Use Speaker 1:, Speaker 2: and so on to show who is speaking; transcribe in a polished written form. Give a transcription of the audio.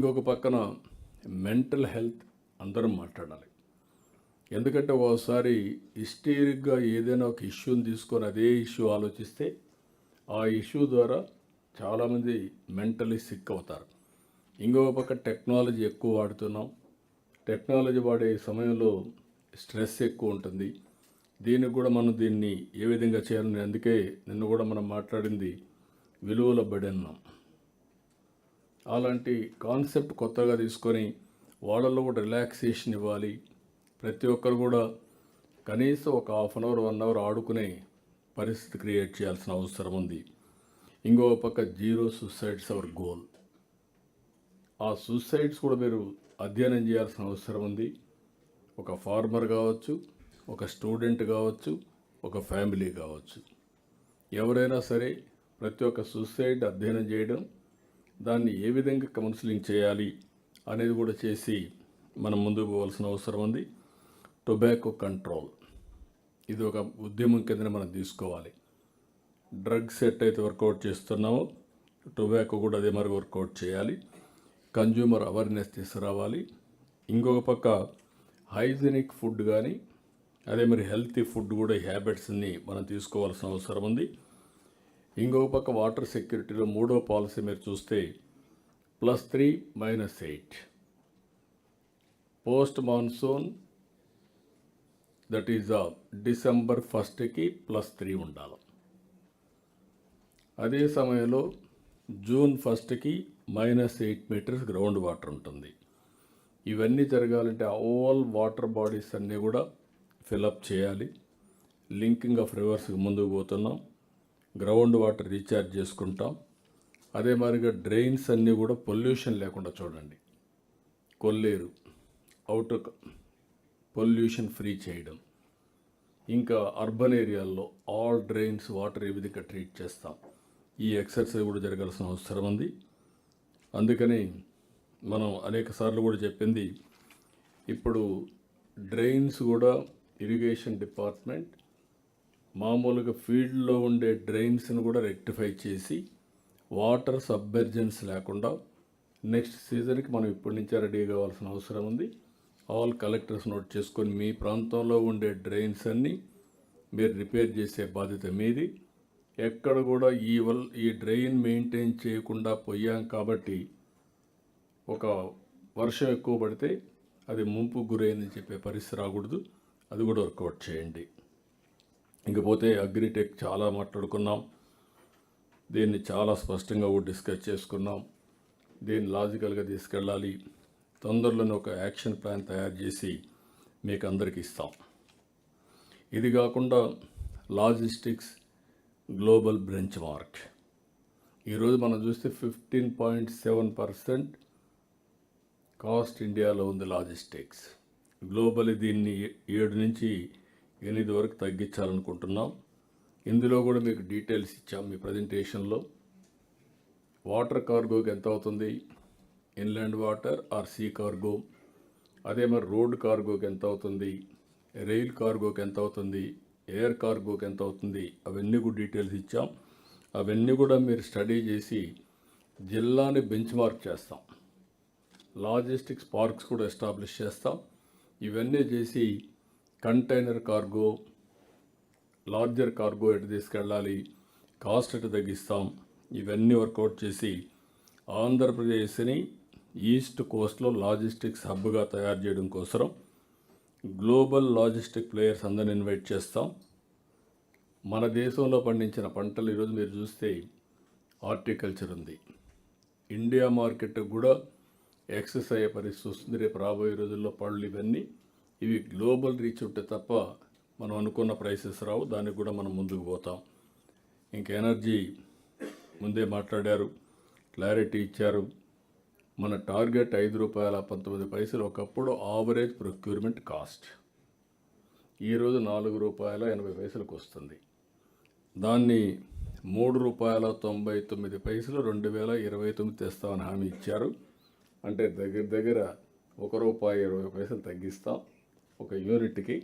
Speaker 1: ఇంకొక పక్కన mental health అందరం మాట్లాడాలి. ఎందుకంటే ఓసారి హిస్టరిక్గా ఏదైనా ఒక ఇష్యూని తీసుకొని అదే ఇష్యూ ఆలోచిస్తే ఆ ఇష్యూ ద్వారా చాలామంది మెంటలీ సిక్ అవుతారు. ఇంకొక పక్క టెక్నాలజీ ఎక్కువ వాడుతున్నాం. టెక్నాలజీ వాడే సమయంలో స్ట్రెస్ ఎక్కువ ఉంటుంది. దీనికి కూడా మనం దీన్ని ఏ విధంగా చేయాలని, అందుకే నిన్న కూడా మనం మాట్లాడింది విలువల బడి అన్నాం. అలాంటి కాన్సెప్ట్ కొత్తగా తీసుకొని వాళ్ళల్లో కూడా రిలాక్సేషన్ ఇవ్వాలి. ప్రతి ఒక్కరు కూడా కనీసం ఒక హాఫ్ అన్ అవర్ 1 అవర్ ఆడుకునే పరిస్థితి క్రియేట్ చేయాల్సిన అవసరం ఉంది. ఇంకో పక్క జీరో సూసైడ్స్ అవర్ గోల్. ఆ సూసైడ్స్ కూడా మీరు అధ్యయనం చేయాల్సిన అవసరం ఉంది. ఒక ఫార్మర్ కావచ్చు, ఒక స్టూడెంట్ కావచ్చు, ఒక ఫ్యామిలీ కావచ్చు, ఎవరైనా సరే ప్రతి ఒక్క సూసైడ్ అధ్యయనం చేయడం, దాన్ని ఏ విధంగా కౌన్సిలింగ్ చేయాలి అనేది కూడా చేసి మనం ముందుకు పోవాల్సిన అవసరం ఉంది. టొబాకో కంట్రోల్ ఇది ఒక ఉద్యమం కింద మనం తీసుకోవాలి. డ్రగ్స్ ఎట్టయితే వర్కౌట్ చేస్తున్నామో టొబాకో కూడా అదే మరి వర్కౌట్ చేయాలి. కన్జ్యూమర్ అవేర్నెస్ తీసుకురావాలి. ఇంకొక పక్క హైజీనిక్ ఫుడ్ కానీ అదే మరి హెల్తీ ఫుడ్ కూడా హ్యాబిట్స్ని మనం తీసుకోవాల్సిన అవసరం ఉంది. ఇంకొక పక్క వాటర్ సెక్యూరిటీలో మూడో పాలసీ మీరు చూస్తే +3 -8 post monsoon, that is December 1కి +3 ఉండాలి. అదే సమయంలో జూన్ 1కి -8 మీటర్స్ గ్రౌండ్ వాటర్ ఉంటుంది. ఇవన్నీ జరగాలంటే ఆల్ వాటర్ బాడీస్ అన్నీ కూడా ఫిలప్ చేయాలి. లింకింగ్ ఆఫ్ రివర్స్కి ముందుకు పోతున్నాం. గ్రౌండ్ వాటర్ రీఛార్జ్ చేసుకుంటాం. అదే మాదిరిగా డ్రైన్స్ అన్నీ కూడా పొల్యూషన్ లేకుండా చూడండి. కొల్లేరు అవుట్ పొల్యూషన్ ఫ్రీ చేయడం, ఇంకా అర్బన్ ఏరియాల్లో ఆల్ డ్రైన్స్ వాటర్ ఏ విధంగా ట్రీట్ చేస్తాం. ఈ ఎక్సర్సైజ్ కూడా జరగాల్సిన అవసరం ఉంది. అందుకని మనం అనేక సార్లు కూడా చెప్పింది, ఇప్పుడు డ్రైన్స్ కూడా ఇరిగేషన్ డిపార్ట్మెంట్ మామూలుగా ఫీల్డ్లో ఉండే డ్రైన్స్ని కూడా రెక్టిఫై చేసి వాటర్ సబ్మెర్జెన్స్ లేకుండా నెక్స్ట్ సీజన్కి మనం ఇప్పటి నుంచే రెడీ కావాల్సిన అవసరం ఉంది. ఆల్ కలెక్టర్స్ నోట్ చేసుకొని మీ ప్రాంతంలో ఉండే డ్రైన్స్ అన్నీ మీరు రిపేర్ చేసే బాధ్యత మీది. ఎక్కడ కూడా ఈ డ్రైన్ మెయింటైన్ చేయకుండా పోయాం కాబట్టి ఒక వర్షం ఎక్కువ పడితే అది ముంపు గురైందని చెప్పే పరిస్థితి రాకూడదు. అది కూడా వర్కౌట్ చేయండి. ఇంకపోతే అగ్రిటెక్ చాలా మాట్లాడుకున్నాం. దీన్ని చాలా స్పష్టంగా కూడా డిస్కస్ చేసుకున్నాం. దీన్ని లాజికల్గా తీసుకెళ్ళాలి. తొందరలోనే ఒక యాక్షన్ ప్లాన్ తయారు చేసి మీకు అందరికీ ఇస్తాం. ఇది కాకుండా లాజిస్టిక్స్ గ్లోబల్ బెంచ్ మార్క్ ఈరోజు మనం చూస్తే 15.7% కాస్ట్ ఇండియాలో ఉంది లాజిస్టిక్స్. గ్లోబల్ దీన్ని 7 నుంచి 8 వరకు తగ్గించాలనుకుంటున్నాం. ఇందులో కూడా మీకు డీటెయిల్స్ ఇచ్చాం మీ ప్రజెంటేషన్లో. వాటర్ కార్గోకి ఎంత అవుతుంది, inland water or sea cargo, అదే మరి రోడ్ కార్గోకి ఎంత అవుతుంది, రైల్ కార్గోకి ఎంత అవుతుంది, ఎయిర్ కార్గోకి ఎంత అవుతుంది, అవన్నీ కూడా డీటెయిల్స్ ఇచ్చాం. అవన్నీ కూడా మీరు స్టడీ చేసి జిల్లాని బెంచ్ మార్క్ చేస్తాం. లాజిస్టిక్స్ పార్క్స్ కూడా ఎస్టాబ్లిష్ చేస్తాం. ఇవన్నీ చేసి కంటైనర్ కార్గో, లార్జర్ కార్గో ఎటు తీసుకెళ్ళాలి, కాస్ట్ ఎటు తగ్గిస్తాం, ఇవన్నీ వర్కౌట్ చేసి ఆంధ్రప్రదేశ్ని ఈస్ట్ కోస్ట్లో లాజిస్టిక్స్ హబ్గా తయారు చేయడం కోసం గ్లోబల్ లాజిస్టిక్ ప్లేయర్స్ అందరిని ఇన్వైట్ చేస్తాం. మన దేశంలో పండించిన పంటలు ఈరోజు మీరు చూస్తే హార్టికల్చర్ ఉంది. ఇండియా మార్కెట్ కూడా యాక్సెస్ అయ్యే పరిస్థితి వస్తుంది. రేపు రాబోయే రోజుల్లో పళ్ళు ఇవి గ్లోబల్ రీచ్ ఉంటే తప్ప మనం అనుకున్న ప్రైసెస్ రావు. దానికి కూడా మనం ముందుకు పోతాం. ఇంకా ఎనర్జీ ముందే మాట్లాడారు, క్లారిటీ ఇచ్చారు. మన టార్గెట్ ₹5.19 ఒకప్పుడు ఆవరేజ్ ప్రొక్యూర్మెంట్ కాస్ట్. ఈరోజు ₹4.80 వస్తుంది. దాన్ని ₹3.99 2029 తెస్తామని హామీ ఇచ్చారు. అంటే దగ్గర ₹1.20 తగ్గిస్తాం ఒక యూనిట్కి.